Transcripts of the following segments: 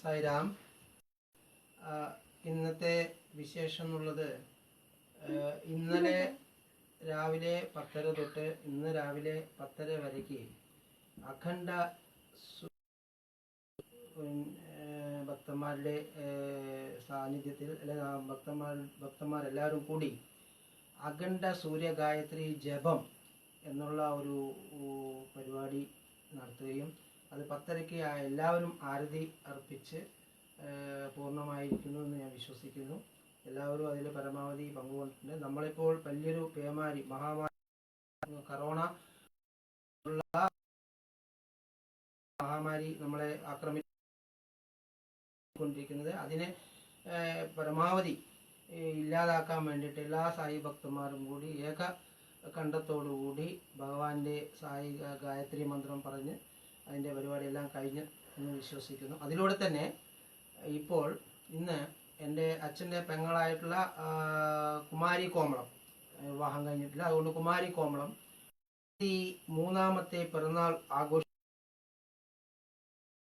സായിരാം. ഇന്നത്തെ വിശേഷം എന്നുള്ളത് ഇന്നലെ രാവിലെ 10:30 തൊട്ട് ഇന്ന് രാവിലെ 10:30 വരയ്ക്ക് അഖണ്ഡ ഭക്തന്മാരുടെ സാന്നിധ്യത്തിൽ ഭക്തന്മാരെല്ലാവരും കൂടി അഖണ്ഡ സൂര്യഗായത്രി ജപം എന്നുള്ള ഒരു പരിപാടി നടത്തുകയും അത് 10:30 എല്ലാവരും ആരതി അർപ്പിച്ച് പൂർണ്ണമായിരിക്കുന്നു എന്ന് ഞാൻ വിശ്വസിക്കുന്നു. എല്ലാവരും അതിൽ പരമാവധി പങ്കുകൊണ്ടിട്ടുണ്ട്. നമ്മളിപ്പോൾ വലിയൊരു പേമാരി മഹാമാരി കൊറോണ ഉള്ള മഹാമാരി നമ്മളെ ആക്രമിക്കൊണ്ടിരിക്കുന്നത്, അതിനെ പരമാവധി ഇല്ലാതാക്കാൻ വേണ്ടിയിട്ട് എല്ലാ സായി ഭക്തന്മാരും കൂടി ഏക കണ്ഠത്തോടുകൂടി ഭഗവാന്റെ സായി ഗായത്രി മന്ത്രം പറഞ്ഞ് അതിൻ്റെ പരിപാടിയെല്ലാം കഴിഞ്ഞ് എന്ന് വിശ്വസിക്കുന്നു. അതിലൂടെ തന്നെ ഇപ്പോൾ ഇന്ന് എൻ്റെ അച്ഛൻ്റെ പെങ്ങളായിട്ടുള്ള കുമാരി കോമളം വിവാഹം കഴിഞ്ഞിട്ടില്ല. അതുകൊണ്ട് കുമാരി കോമളം 73ാമത്തെ പിറന്നാൾ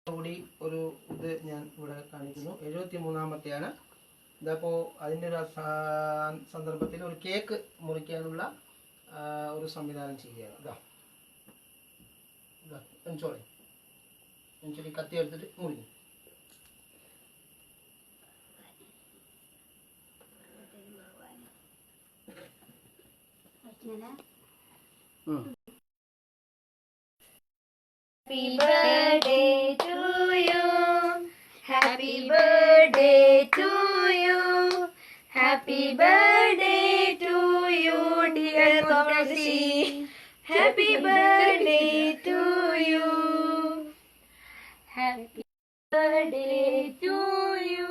കൂടി ഒരു ഇത് ഞാൻ ഇവിടെ കാണിക്കുന്നു. 73ാമത്തെയാണ്. ഇതപ്പോൾ അതിൻ്റെ ഒരു സന്ദർഭത്തിൽ ഒരു കേക്ക് മുറിക്കാനുള്ള ഒരു സംവിധാനം ചെയ്യുകയാണ്. എഞ്ചോളി കത്തി എടുത്തിട്ട് മുറിഞ്ഞു. Happy birthday to you. Happy birthday to you. Happy birthday to you, dear Tomasi. Happy birthday to you. Happy birthday to you.